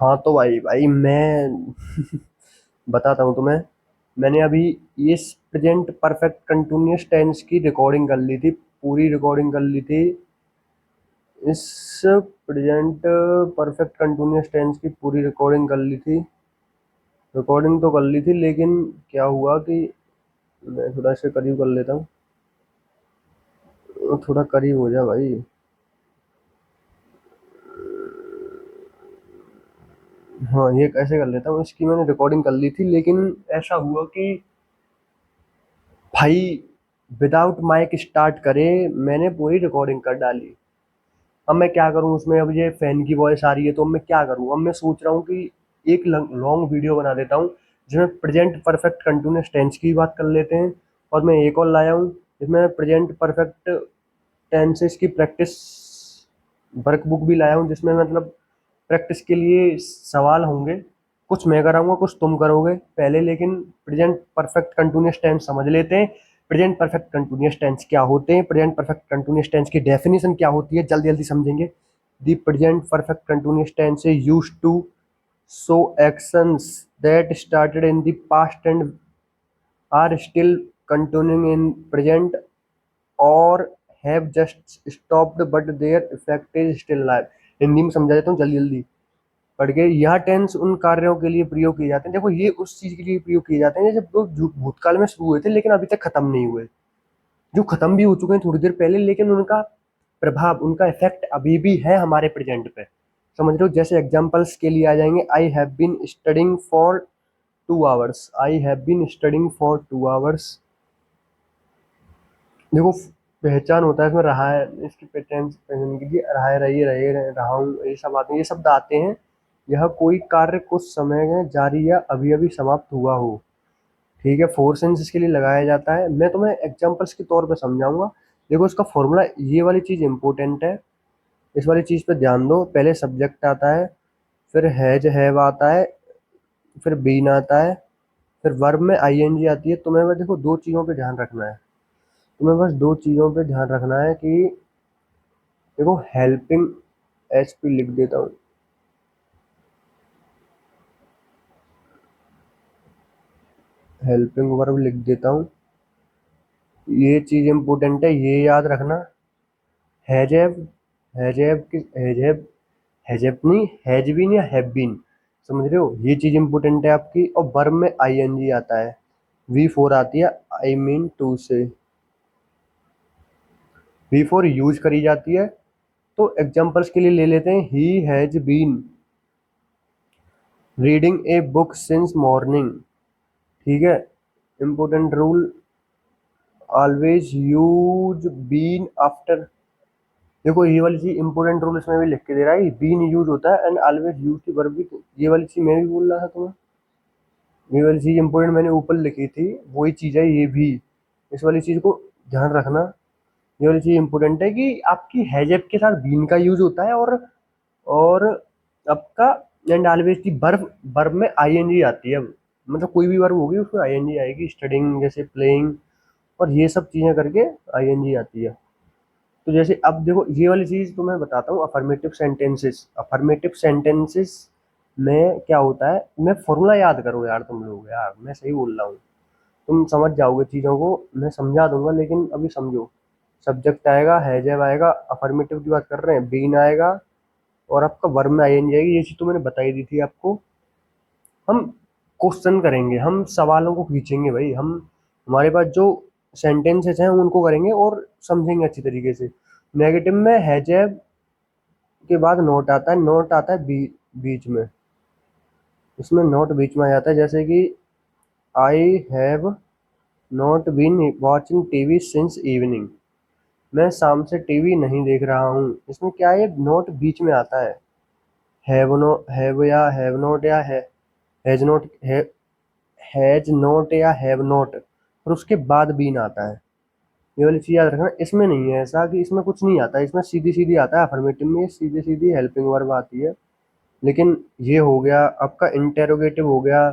हाँ तो भाई भाई मैं बताता हूँ तुम्हें। मैंने अभी ये प्रेजेंट परफेक्ट कंटिन्यूअस टेंस की रिकॉर्डिंग कर ली थी, पूरी रिकॉर्डिंग कर ली थी। इस प्रेजेंट परफेक्ट कंटिन्यूअस टेंस की पूरी रिकॉर्डिंग कर ली थी। रिकॉर्डिंग तो कर ली थी, लेकिन क्या हुआ कि मैं थोड़ा इसके करीब कर लेता हूँ। थोड़ा करीब हो जा भाई। हाँ, ये कैसे कर लेता हूँ, इसकी मैंने रिकॉर्डिंग कर ली थी, लेकिन ऐसा हुआ कि भाई विदाउट माइक स्टार्ट करे मैंने पूरी रिकॉर्डिंग कर डाली। अब मैं क्या करूँ उसमें, अब ये फैन की वॉइस आ रही है तो अब मैं क्या करूँ। अब मैं सोच रहा हूँ कि एक लॉन्ग वीडियो बना देता हूँ जिसमें प्रेजेंट परफेक्ट कंटिन्यूअस टेंस की बात कर लेते हैं। और मैं एक और लाया हूँ जिसमें प्रेजेंट परफेक्ट टेंसेस की प्रैक्टिस वर्क बुक भी लाया हूँ, जिसमें मतलब प्रैक्टिस के लिए सवाल होंगे। कुछ मैं कराऊंगा, कुछ तुम करोगे पहले, लेकिन प्रेजेंट परफेक्ट कंटिन्यूअस टेंस समझ लेते हैं। प्रेजेंट परफेक्ट कंटिन्यूअस टेंस क्या होते हैं, प्रेजेंट परफेक्ट कंटिन्यूअस टेंस की डेफिनेशन क्या होती है, जल्दी जल्दी समझेंगे। The present perfect continuous tense is used to show actions that started in the past and are still continuing in present, और have just stopped but their effect is still live. Hindi में समझा देता हूँ जल्दी जल्दी पढ़ के। यह टेंस उन कार्यों के लिए प्रयोग किए जाते हैं, देखो ये उस चीज के लिए प्रयोग किए जाते हैं जब वो भूतकाल में शुरू हुए थे लेकिन अभी तक खत्म नहीं हुए, जो खत्म भी हो चुके हैं थोड़ी देर पहले, लेकिन उनका प्रभाव, उनका इफेक्ट अभी भी है हमारे प्रेजेंट पे। समझ रहे हो। जैसे एग्जांपल्स के लिए आ जाएंगे, I have been studying for 2 hours. I have been studying for 2 hours. देखो पहचान होता है इसमें, रहा है, इसकी पहचान पहचान के लिए रहा है, रहा हूँ, ये सब आते हैं, ये शब्द आते हैं। यह कोई कार्य कुछ समय में जारी या अभी अभी समाप्त हुआ हो। ठीक है, फोर सेंस इसके लिए लगाया जाता है। मैं तुम्हें एग्जांपल्स के तौर पे समझाऊंगा। देखो इसका फॉर्मूला, ये वाली चीज इंपॉर्टेंट है, इस वाली चीज पे ध्यान दो। पहले सब्जेक्ट आता है, फिर हैज हैव आता है, फिर बीन आता है, फिर वर्ब में आईएनजी आती है। तुम्हें बस देखो दो चीजों पे ध्यान रखना है। तुम्हें बस दो चीजों पे ध्यान रखना है कि देखो हेल्पिंग, एच पी लिख देता हूँ, हेल्पिंग वर्ब लिख देता हूँ। ये चीज इंपॉर्टेंट है, ये याद रखना। हैजेव, हैजेव, हैजेव नहीं, हैज बीन या हैव बीन। समझ रहे हो, ये चीज इंपॉर्टेंट है आपकी। और वर्ब में आईएनजी आता है, वी फोर आती है, आई मीन टू से। वी फोर यूज करी जाती है। तो एग्जांपल्स के लिए ले लेते हैं, he has been reading a book since morning. ठीक है, important rule, always use been after. देखो ये वाली चीज इंपॉर्टेंट रूल इसमें भी लिख के दे रहा है, बीन यूज होता है एंड ऑलवेज यूज की वर्ब भी। ये वाली चीज मैं भी बोल रहा था तुम्हें, ये वाली चीज इंपॉर्टेंट मैंने ऊपर लिखी थी, वही चीज है ये भी। इस वाली चीज को ध्यान रखना। ये वाली चीज इंपॉर्टेंट है कि आपकी हैजब के साथ बीन का यूज होता है, और आपका एंड ऑलवेज की वर्ब, वर्ब में आईएनजी आती है। मतलब कोई भी वर्ब होगी उसमें आईएनजी आएगी, स्टडिंग जैसे प्लेइंग, और ये सब चीजें करके आईएनजी आती है। तो जैसे अब देखो ये वाली चीज तो मैं बताता हूँ, अफर्मेटिव सेंटेंसेस। अफर्मेटिव सेंटेंसेस में क्या होता है, मैं फॉर्मूला याद करो यार तुम लोग, यार मैं सही बोल रहा हूँ, तुम समझ जाओगे चीज़ों को, मैं समझा दूंगा, लेकिन अभी समझो। सब्जेक्ट आएगा, हैजव आएगा, अफर्मेटिव की बात कर रहे हैं, बीन आएगा, और आपका वर्ब में आईएनजी आएगी। ये चीज़ तो मैंने बताई दी थी आपको। हम क्वेश्चन करेंगे, हम सवालों को खींचेंगे भाई, हम हमारे पास जो सेंटेंसेस हैं उनको करेंगे और समझेंगे अच्छी तरीके से। नेगेटिव में हैजव के बाद नोट आता है, नोट आता है बीच में। इसमें नोट बीच में आ जाता है, जैसे कि I have not been watching TV since evening. मैं शाम से टीवी नहीं देख रहा हूँ। इसमें क्या है, नोट बीच में आता है। हैव नो, हैव या हैव नॉट या हैज नॉट, हैज नॉट या हैव नॉट, और उसके बाद बीन आता है। ये वाली चीज याद रखना। इसमें नहीं है ऐसा कि इसमें कुछ नहीं आता, इसमें सीधी सीधी आता है। अफर्मेटिव में सीधी सीधी हेल्पिंग वर्ब आती है। लेकिन ये हो गया आपका इंटेरोगेटिव हो गया,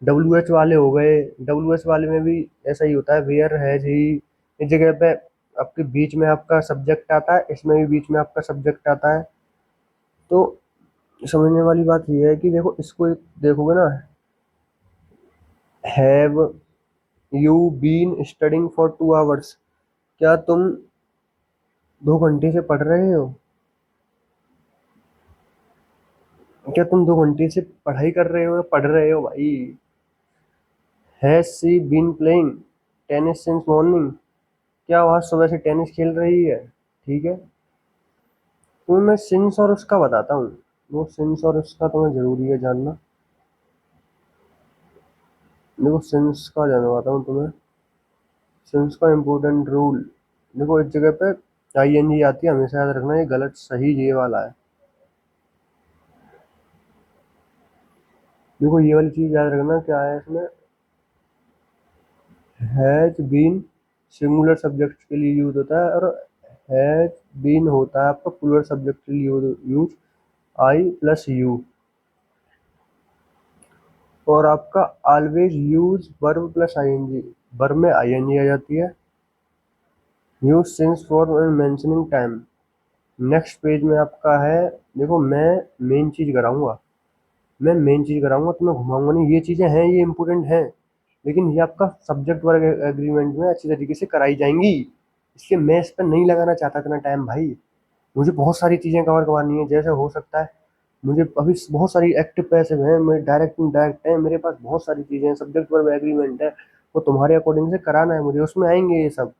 डब्ल्यू एच वाले हो गए। डब्ल्यू एच वाले में भी ऐसा ही होता है, वेयर हैज ही, इस जगह पे आपके बीच में आपका सब्जेक्ट आता है, इसमें भी बीच में आपका सब्जेक्ट आता है। तो समझने वाली बात यह है कि देखो इसको देखोगे ना, have you been studying for 2 hours, क्या तुम 2 घंटे से पढ़ रहे हो? क्या तुम 2 घंटे से पढ़ाई कर रहे हो या पढ़ रहे हो भाई? Has she been playing tennis since morning, क्या वह सुबह से टेनिस खेल रही है? ठीक है, तुम्हें मैं सिंस और उसका बताता हूँ। वो सिंस और उसका तुम्हें जरूरी है जानना। देखो सिंस का जानवाता हूँ तुम्हें। सिंस का इम्पोर्टेंट रूल, देखो इस जगह पे आईएनजी आती है, हमेशा याद रखना, ये गलत सही ये वाला है। देखो ये वाली चीज याद रखना, क्या है इसमें, हैज बीन सिंगुलर सब्जेक्ट के लिए यूज होता है, और हैज बीन होता है आपका प्लूरल सब्जेक्ट के लिए यूज, आई प्लस यू। और आपका always use verb plus ING, verb में आईएनजी आ जाती है। Use since for mentioning time. Next page में आपका है, देखो मैं मेन चीज कराऊंगा, मैं मेन चीज कराऊंगा, तुम्हें घुमाऊंगा नहीं। ये चीजें हैं, ये इंपॉर्टेंट हैं, लेकिन ये आपका सब्जेक्ट वर्क एग्रीमेंट में अच्छी तरीके से कराई जाएंगी, इसलिए मैं इस पर नहीं लगाना चाहता इतना टाइम भाई। मुझे बहुत सारी चीजें कवर करवानी है, जैसे हो सकता है मुझे अभी बहुत सारी एक्टिव पैसिव हैं, मैं डायरेक्ट इनडायरेक्ट है, मेरे पास बहुत सारी चीजें हैं, सब्जेक्ट वर्ब एग्रीमेंट है, वो तुम्हारे अकॉर्डिंग से कराना है मुझे, उसमें आएंगे ये सब,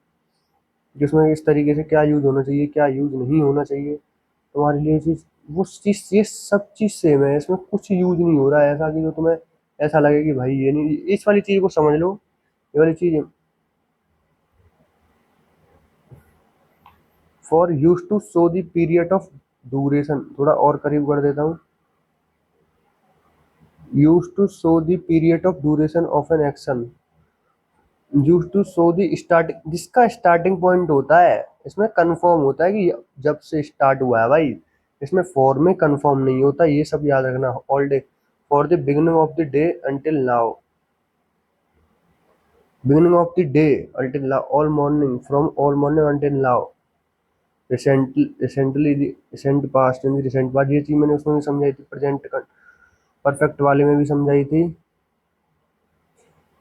जिसमें इस तरीके से क्या यूज होना चाहिए, क्या यूज नहीं होना चाहिए तुम्हारे लिए चीज, वो चीज, ये सब चीज सेम है, इसमें कुछ यूज नहीं हो रहा है ऐसा कि जो तुम्हें ऐसा लगे कि भाई ये नहीं, इस वाली चीज को समझ लो। ये वाली चीज, for use to show the period of duration, थोड़ा और करीब कर देता हूँ, use to show the period of duration of an action, use to show the start, जिसका स्टार्टिंग पॉइंट होता है, इसमें कंफर्म होता है कि जब से स्टार्ट हुआ है भाई, इसमें फॉर में कंफर्म नहीं होता, ये सब याद रखना। All day, for the beginning of the day until now, beginning of the day until now, all morning from all morning until now, recently, recent past in recent past, ये चीज मैंने उसमें भी समझाई थी, प्रेजेंट परफेक्ट वाले में भी समझाई थी।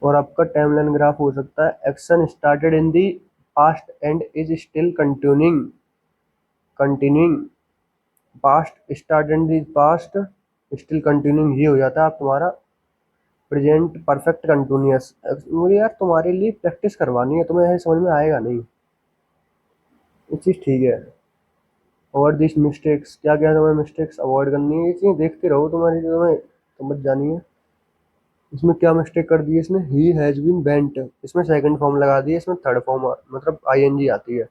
और आपका टाइमलाइन ग्राफ हो सकता है, action started in the past and is still continuing, past start in the past still continuing, ये हो जाता है आप तुम्हारा प्रेजेंट परफेक्ट कंटिन्यूअस। मुझे यार तुम्हारे लिए प्रैक्टिस करवानी है, तुम्हें ऐसे समझ में आएगा नहीं, ये चीज़ ठीक है। अवॉइड दिस मिस्टेक्स, क्या क्या तुम्हें मिस्टेक्स अवॉइड करनी है, ये चीज़ देखते रहो, तुम्हारी जो तुम्हें समझ जानी है। इसमें क्या मिस्टेक कर दी है इसने, ही हैज बीन बेंट, इसमें सेकंड फॉर्म लगा दी है, इसमें थर्ड फॉर्म मतलब आईएनजी आती है।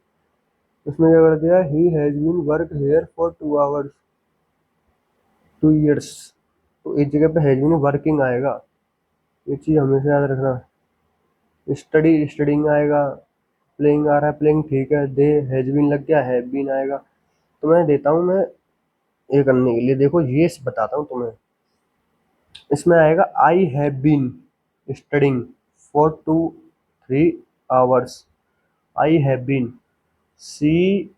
इसमें क्या कर दिया, he has been work here for 2 hours, 2 years, तो इस जगह पे हैज बीन वर्किंग आएगा, ये चीज़ हमेशा याद रखना। स्टडी स्टडिंग आएगा, प्लेइंग आ रहा है प्लेइंग, ठीक है, दे हैज बीन लग गया, हैव बीन आएगा। तो मैं देता हूँ मैं ये करने के लिए, देखो ये बताता हूँ तुम्हें, इसमें आएगा I have been studying for 2-3 hours, I have been, she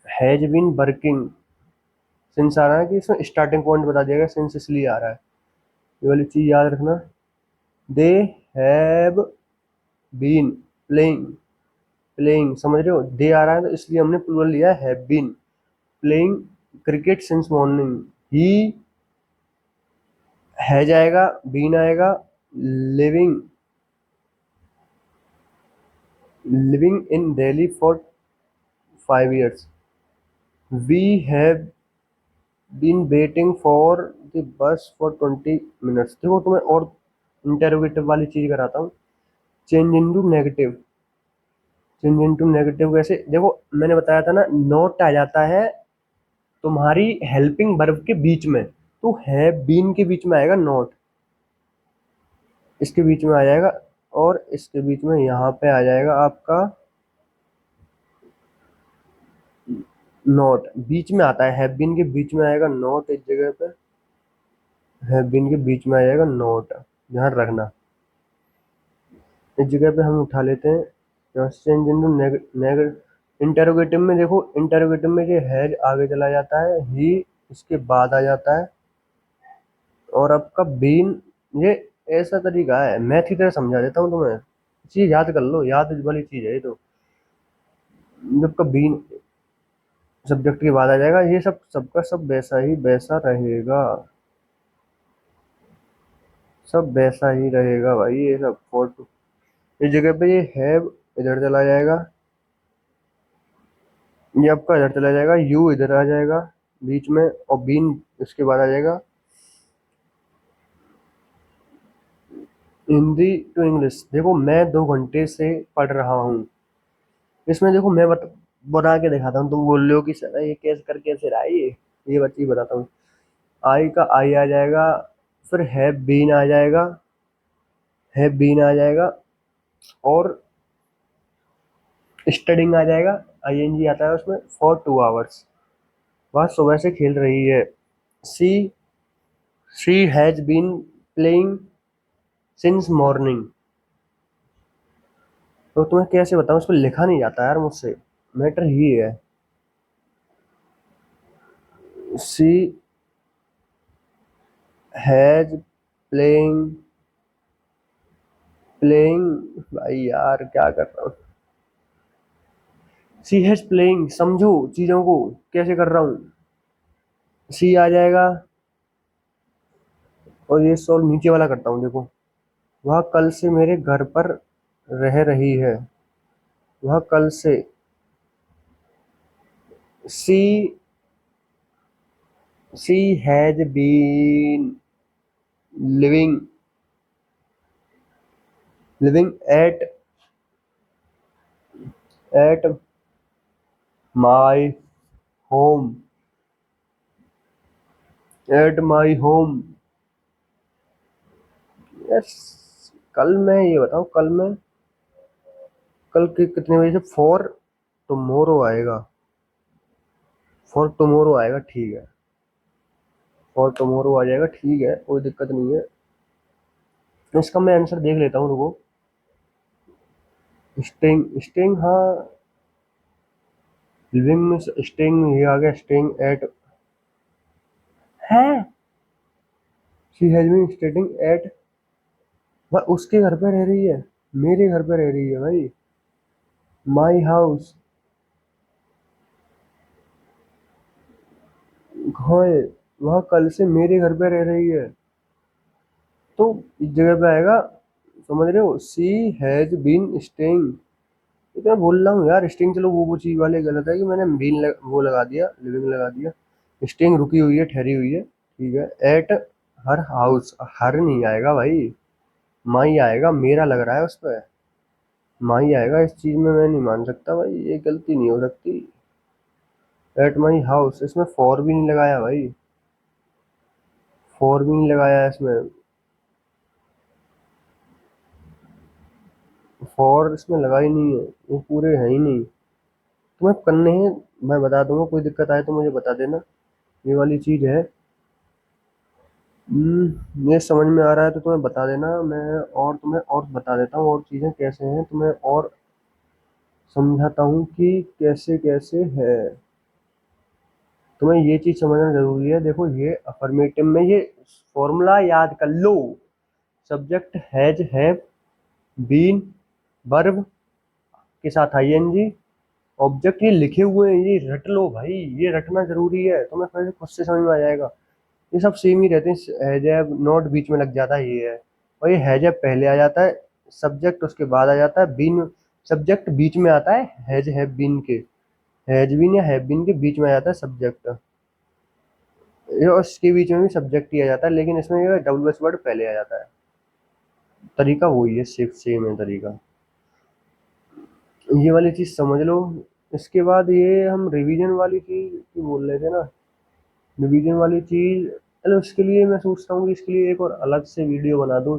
has been working, since आ रहा है कि इसमें स्टार्टिंग पॉइंट बता दिया गया, सिंस इसलिए आ रहा है, ये वाली चीज याद रखना। They have been playing, playing समझ रहे हो, दे आ रहा है तो इसलिए हमने प्लूरल लिया है, have been playing cricket since morning, he है जाएगा, बीन आएगा, living, living in Delhi for 5 years, we have been waiting for the bus for 20 minutes। देखो तुम्हें और इंटेरोगेटिव वाली चीज कराता हूँ, change into negative, change into negative कैसे, देखो मैंने बताया था ना, नोट आ जाता है तुम्हारी हेल्पिंग वर्ब के बीच में, तो है बीन के बीच में आएगा नोट, इसके बीच में आ जाएगा, और इसके बीच में यहाँ पे आ जाएगा आपका नोट, बीच में आता है, हैव बीन के बीच में आएगा नोट, इस जगह पे हैव बीन के बीच में आ जाएगा नोट, ध्यान रखना। इस जगह पे हम उठा लेते हैं, चेंज इनटू इंटेरोगेटिव में, देखो इंटेरोगेटिव में ये हैज आगे चला जाता है, ही इसके बाद आ जाता है। और आपका बीन, ये ऐसा तरीका है, मैथ की तरह समझा देता हूँ तुम्हें, चीज याद कर लो, याद वाली चीज है ये तो। जब का बीन सब्जेक्ट के बाद आ जाएगा, ये सब सबका सब वैसा ही वैसा रहेगा, सब वैसा ही रहेगा भाई। ये सब फोटो इस जगह पे ये हैव इधर चला जाएगा, ये आपका इधर चला जाएगा, यू इधर आ जाएगा बीच में, और बीन इसके बाद आ जाएगा। हिंदी टू इंग्लिश, देखो मैं 2 घंटे से पढ़ रहा हूँ, इसमें देखो मैं बना के दिखाता हूँ, तुम बोल रहे हो कि सर ये कैसे कर कैसे रहा है ये बच्ची बताता हूँ। आई का आई आ जाएगा, फिर है बीन आ जाएगा, और स्टडिंग आ जाएगा, आईएनजी आता है उसमें, फॉर 2 आवर्स, वह सुबह से खेल रही है। She she has been playing since morning. तो तुम्हें कैसे बताऊं, इसको लिखा नहीं जाता यार मुझसे, मैटर ही है। शी हैज प्लेइंग प्लेइंग भाई यार क्या कर रहा हूँ, सी हैज प्लेइंग, समझो चीजों को कैसे कर रहा हूँ। सी आ जाएगा, और ये सॉल्व नीचे वाला करता हूँ देखो। वह कल से मेरे घर पर रह रही है, वह कल से, she she has been living living at my home, at my home. Yes, कल मैं ये बताऊं, कल के कितने बजे से, फॉर टुमारो आएगा, फॉर टुमारो आएगा, ठीक है, फॉर टुमारो आ जाएगा, ठीक है, कोई दिक्कत नहीं है। तो इसका मैं आंसर देख लेता हूँ, रुको। स्टेइंग स्टेइंग हाँ, लिविंग में स्टेइंग ये आ गया, स्टेइंग एट है, she has been staying at, वह उसके घर पे रह रही है, मेरे घर पे रह रही है भाई, माई हाउस, है, वह कल से मेरे घर पे रह रही है, तो इस जगह पे आएगा, समझ रहे हो, सी हैज बीन स्टेइंग। तो मैं बोल रहा हूँ यार, स्टेइंग चलो वो चीज वाले गलत है कि मैंने वो लगा दिया, लिविंग लगा दिया, स्टेइंग रुकी हुई है, ठहरी हुई है, ठीक है। एट हर हाउस, हर नहीं आएगा भाई, माई आएगा, मेरा लग रहा है उस पर, माई आएगा, इस चीज में मैं नहीं मान सकता भाई, ये गलती नहीं हो सकती। एट माई हाउस, इसमें फॉर भी नहीं लगाया भाई, फॉर भी नहीं लगाया इसमें, फॉर इसमें लगा ही नहीं है, वो पूरे है ही नहीं। तुम्हें करने हैं, मैं बता दूंगा, कोई दिक्कत आए तो मुझे बता देना, ये वाली चीज है। ये समझ में आ रहा है तो तुम्हें बता देना, मैं और तुम्हें और बता देता हूँ, और चीजें कैसे हैं तुम्हें और समझाता हूँ कि कैसे कैसे है। तुम्हें ये चीज समझना जरूरी है, देखो ये अफर्मेटिव में ये फॉर्मूला याद कर लो, सब्जेक्ट हैव बीन, वर्ब के साथ आईएनजी, ऑब्जेक्ट, ये लिखे हुए हैं, ये रट लो भाई, ये रटना जरूरी है, तुम्हें फिर खुद से समझ में आ जाएगा। ये सब सेम ही रहते हैं, हैजैब नॉट बीच में लग जाता है, ये है, और ये हैजैब पहले आ जाता है, सब्जेक्ट उसके बाद आ जाता है, बीन सब्जेक्ट बीच में आता है, हैज हैव बीन के, हैज बीन या हैव बीन के बीच में आ जाता है सब्जेक्ट, ये और इसके बीच में भी सब्जेक्ट ही आ जाता है, लेकिन इसमें ये डब्ल्यू एस वर्ड पहले आ जाता है। तरीका वही है, सिर्फ सेम है तरीका, ये वाली चीज समझ लो। इसके बाद ये हम रिवीजन वाली चीज की बोल रहे थे ना, रिवीजन वाली चीज, चलो उसके लिए मैं सोचता हूँ कि इसके लिए एक और अलग से वीडियो बना दूँ,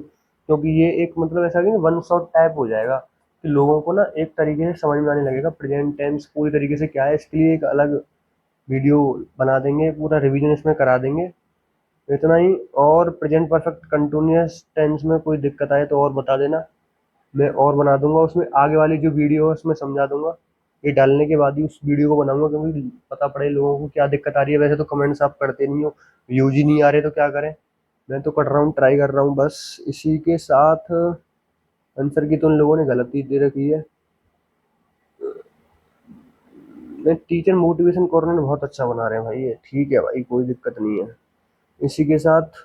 क्योंकि ये एक मतलब ऐसा कि वन शॉट टाइप हो जाएगा, कि लोगों को ना एक तरीके से समझ में आने लगेगा प्रेजेंट टेंस पूरी तरीके से क्या है, इसके लिए एक अलग वीडियो बना देंगे, पूरा रिवीजन इसमें करा देंगे, इतना ही। और प्रेजेंट परफेक्ट कंटिन्यूअस टेंस में कोई दिक्कत आए तो और बता देना, मैं और बना दूंगा, उसमें आगे वाली जो वीडियो है उसमें समझा दूंगा ये डालने के बाद ही उस वीडियो को बनाऊंगा, क्योंकि पता पड़े लोगों को क्या दिक्कत आ रही है। वैसे तो कमेंट्स आप करते नहीं हो, व्यूज ही नहीं आ रहे तो क्या करें। मैं तो कर रहा हूँ, ट्राई कर रहा हूँ बस। इसी के साथ आंसर की तो उन लोगों ने गलती दे रखी है। मैं टीचर मोटिवेशन कॉर्नर बहुत अच्छा बना रहे हैं भाई, ये ठीक है भाई, कोई दिक्कत नहीं है। इसी के साथ